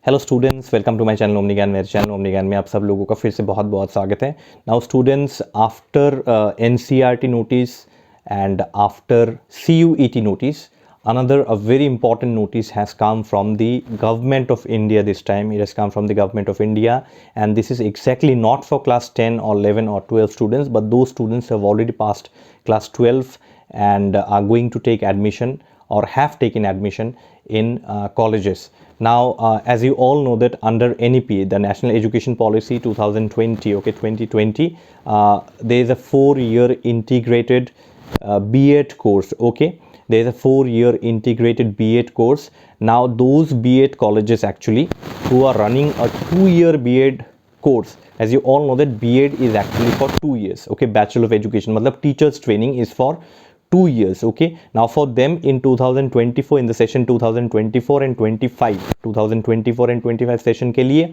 Hello students, welcome to my channel omni Gyan. मेरे channel omni ज्ञान में आप सब लोगों का फिर से बहुत बहुत स्वागत है। Now students, after NCERT notice and after CUET notice, another a very important notice has come from the government of India. This time it has come from the government of India, and this is exactly not for class 10 or 11 or 12 students, but those students who have already passed class 12 and are going to take admission or have taken admission in colleges. Now, as you all know that under NEP, the National Education Policy 2020, 2020, there is a 4-year integrated B.Ed course, okay. There is a 4-year integrated B.Ed course. Now, those B.Ed colleges actually who are running a 2-year B.Ed course, as you all know that B.Ed is actually for 2 years, okay. Bachelor of Education, matlab teachers training is for 2 years, okay. Now for them in 2024, in the session 2024 and 25 session के लिए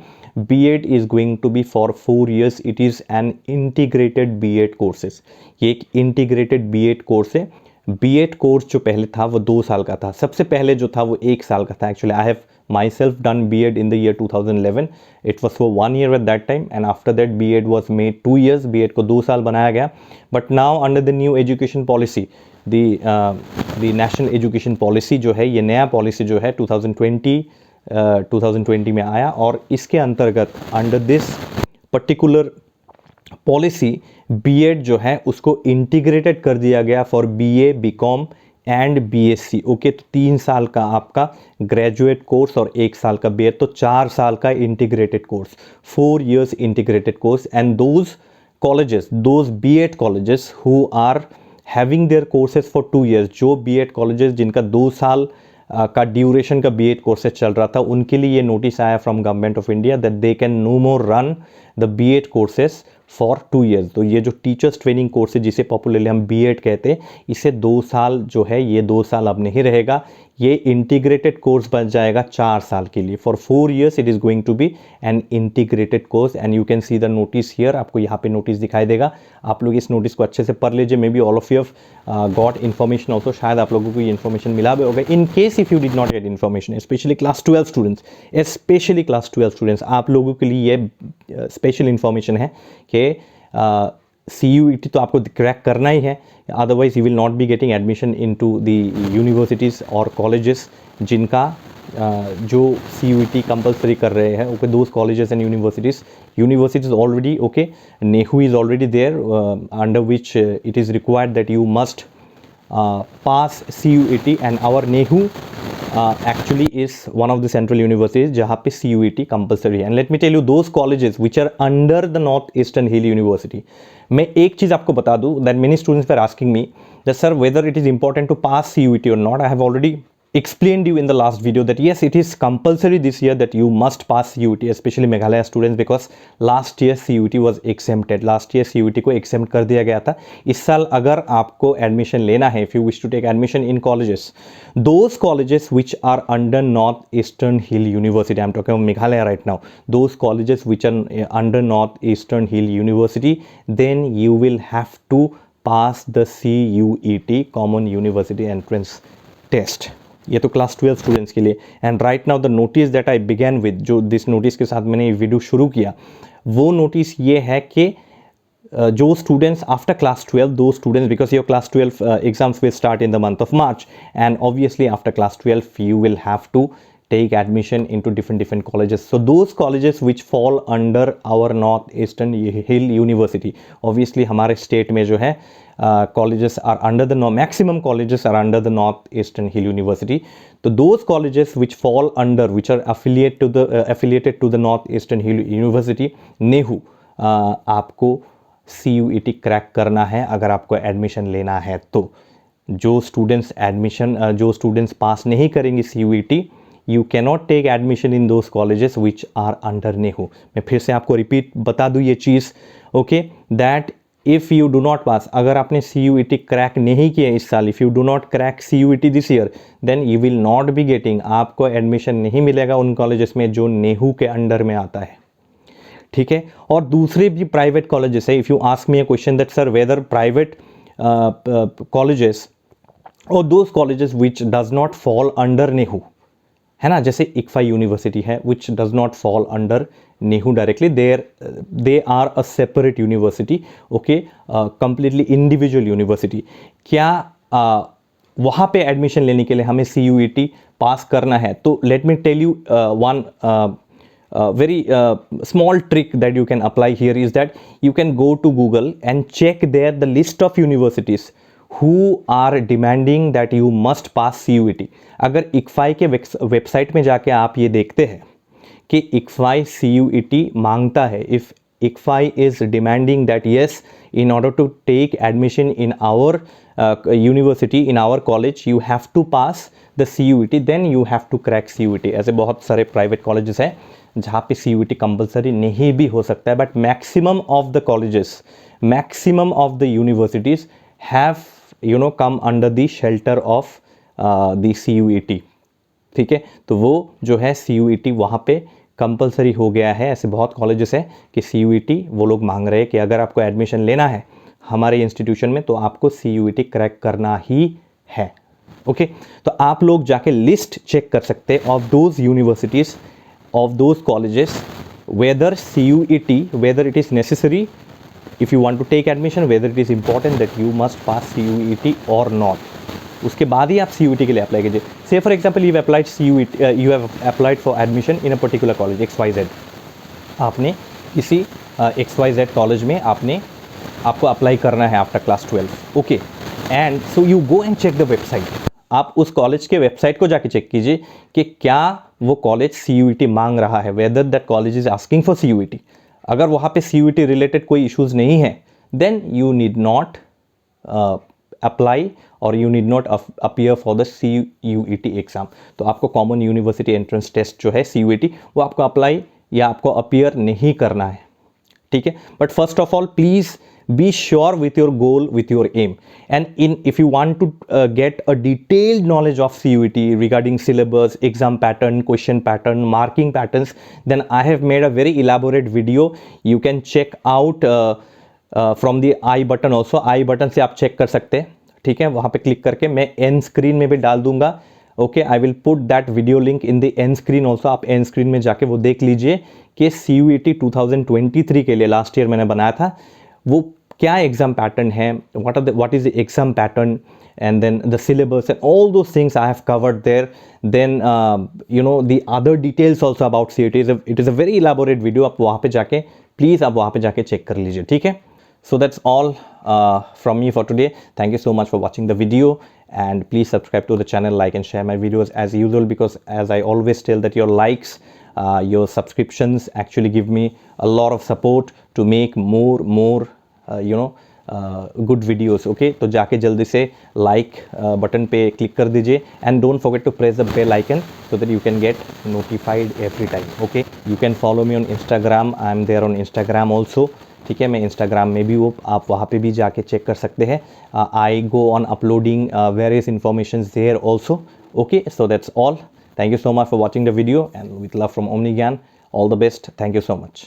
B.Ed is going to be for 4 years. It is an integrated B.Ed courses. ये एक integrated B.Ed course है. B.Ed course जो पहले था वो 2 साल का था, सबसे पहले जो था वो 1 साल का था. Actually I have myself done B.Ed in the year 2011. It was for 1 year at that time, and after that B.Ed was made 2 years. B.Ed को 2 साल बनाया गया. But now under the new education policy, the national education policy जो है, ये नया policy जो है 2020 में आया, और इसके अंतर्गत under this particular policy B.Ed जो है उसको इंटीग्रेटेड कर दिया गया for BA, BCom and BSc, okay. तो 3 साल का आपका ग्रेजुएट कोर्स और 1 साल का B.Ed, तो 4 साल का integrated course, 4 years integrated course. And those colleges, those B.Ed colleges who are having their courses for 2 years, जो B.Ed कॉलेजेस जिनका 2 साल का ड्यूरेशन का B.Ed कोर्सेज चल रहा था, उनके लिए ये नोटिस आया from government of India that they can no more run the B.Ed courses for 2 years. तो ये जो टीचर्स ट्रेनिंग कोर्स है जिसे पॉपुलरली हम B.Ed कहते हैं, इसे 2 साल जो है ये 2 साल अब नहीं रहेगा, ये इंटीग्रेटेड कोर्स बन जाएगा 4 साल के लिए. For 4 years it is going to be an integrated course. And you can see the notice here. आपको यहाँ पे नोटिस दिखाई देगा. आप लोग इस नोटिस को अच्छे से पढ़ लीजिए. May be all of you have got information also. शायद आप लोगों को ये इन्फॉर्मेशन मिला भी होगा. In case if you did not get information, specially class 12 students, आप लोगों के लिए ये स्पेशल इन्फॉर्मेशन है कि CUET तो आपको क्रैक करना ही है, otherwise you will not be getting admission into the universities और कॉलेजेस जिनका जो CUET कंपलसरी कर रहे हैं, okay. Those colleges and universities already, okay. NEHU is already there under which it is required that you must pass CUET, and our NEHU actually is one of the central universities जहाँ पे CUET compulsory है. And let me tell you those colleges which are under the Northeastern Hill University. मैं एक चीज़ आपको बता दूँ that many students were asking me that sir whether it is important to pass CUET or not. I have already explained you in the last video that yes, it is compulsory this year that you must pass CUET, especially Meghalaya students, because last year CUET was exempted. Last year CUET को exempt कर दिया गया था. इस साल अगर आपको admission लेना है, if you wish to take admission in colleges, those colleges which are under Northeastern Hill University, I'm talking about Meghalaya right now, those colleges which are under Northeastern Hill University, then you will have to pass the CUET, Common University Entrance Test. ये तो class 12 students के लिए. And right now the notice that I began with, जो this notice के साथ मैंने ये video शुरू किया, वो नोटिस ये है कि जो students after class 12, though students, because your class 12 exams will start in the month of March, and obviously after class 12 you will have to take admission into different colleges. So those colleges which fall under our Northeastern Hill University, obviously हमारे state में जो है colleges are under the maximum colleges are under the Northeastern Hill University. तो those colleges which fall under, which are affiliated to the Northeastern Hill University, NEHU, आपको CUET crack करना है अगर आपको एडमिशन लेना है. तो जो स्टूडेंट्स पास नहीं करेंगे CUET, you cannot take admission in those colleges which are under NEHU. मैं फिर से आपको रिपीट बता दूँ ये चीज़, okay, that if you do not pass, अगर आपने CUET क्रैक नहीं किया इस साल, if you do not crack CUET this year, then you will not be getting, आपको एडमिशन नहीं मिलेगा उन कॉलेजेस में जो NEHU के अंडर में आता है, ठीक है. और दूसरे भी प्राइवेट कॉलेजेस है. If you ask me a question that sir whether private colleges और those colleges which does not fall under NEHU है ना, जैसे इक्फा यूनिवर्सिटी है which does not fall under NEHU directly, they are a separate university, okay, completely individual university. क्या वहाँ पे admission लेने के लिए हमें CUET पास करना है? तो let me tell you one very small trick that you can apply here is that you can go to Google and check there the list of universities who are demanding that you must pass CUET। अगर ICFAI के website में जाके आप ये देखते हैं कि ICFAI CUET मांगता है, if ICFAI is demanding that yes, in order to take admission in our university, in our college, you have to pass the CUET, then you have to crack CUET। ऐसे बहुत सारे private colleges हैं जहाँ पे CUET compulsory नहीं भी हो सकता है, but maximum of the colleges, maximum of the universities have come under the shelter of the CUET। ठीक है, तो वो जो है CUET वहाँ पे कंपलसरी हो गया है। ऐसे बहुत कॉलेजेस हैं कि CUET वो लोग मांग रहे हैं कि अगर आपको एडमिशन लेना है हमारे इंस्टीट्यूशन में तो आपको CUET क्रैक करना ही है। ओके, तो आप लोग जाके लिस्ट चेक कर सकते हैं of those universities, of those colleges, whether CUET, whether it is necessary if you want to take admission, whether it is important that you must pass CUET or not। उसके बाद ही आप CUET के लिए apply कीजिए। Say for example you have applied CUET, you have applied for admission in a particular college XYZ। आपने किसी XYZ college में आपको अप्लाई करना है after class 12, okay, and so you go and check the website. आप उस college के website को जाके चेक कीजिए कि क्या वो कॉलेज CUET मांग रहा है, whether that college is asking for CUET। अगर वहाँ पे CUET रिलेटेड कोई इश्यूज नहीं है, then you need not apply और you need not appear for the CUET exam. तो आपको कॉमन यूनिवर्सिटी एंट्रेंस टेस्ट जो है CUET, वो आपको अप्लाई या आपको अपीयर नहीं करना है, ठीक है। But first of all please be sure with your goal, with your aim, and if you want to get a detailed knowledge of CUET regarding syllabus, exam pattern, question pattern, marking patterns, then I have made a very elaborate video. You can check out from the I button also। I button से आप check कर सकते हैं, ठीक है। वहाँ पे click करके मैं end screen में भी डाल दूंगा, okay. I will put that video link in the end screen also. आप एंड स्क्रीन में जाके वो देख लीजिए कि CUET 2023 के लिए लास्ट ईयर मैंने बनाया था, वो क्या एग्जाम पैटर्न है, what is the exam pattern, and then the syllabus and all those things I have covered there। Then the other details also about CUET it is a very elaborate video। आप वहाँ पे जाके please आप वहाँ पे जाके check कर लीजिए, ठीक है। So that's all from me for today। Thank you so much for watching the video, and please subscribe to the channel, like and share my videos as usual, because as I always tell that your likes, your subscriptions actually give me a lot of support to make more good videos, okay. तो जाके जल्दी से like button पे click कर दीजिए, and don't forget to press the bell icon so that you can get notified every time, okay. You can follow me on Instagram, I am there on Instagram also, ठीक है। मैं Instagram में भी वो आप वहाँ पे भी जाके चेक कर सकते हैं। I go on uploading various information there also, okay. So that's all. Thank you so much for watching the video, and with love from Omni Gyan. All the best. Thank you so much.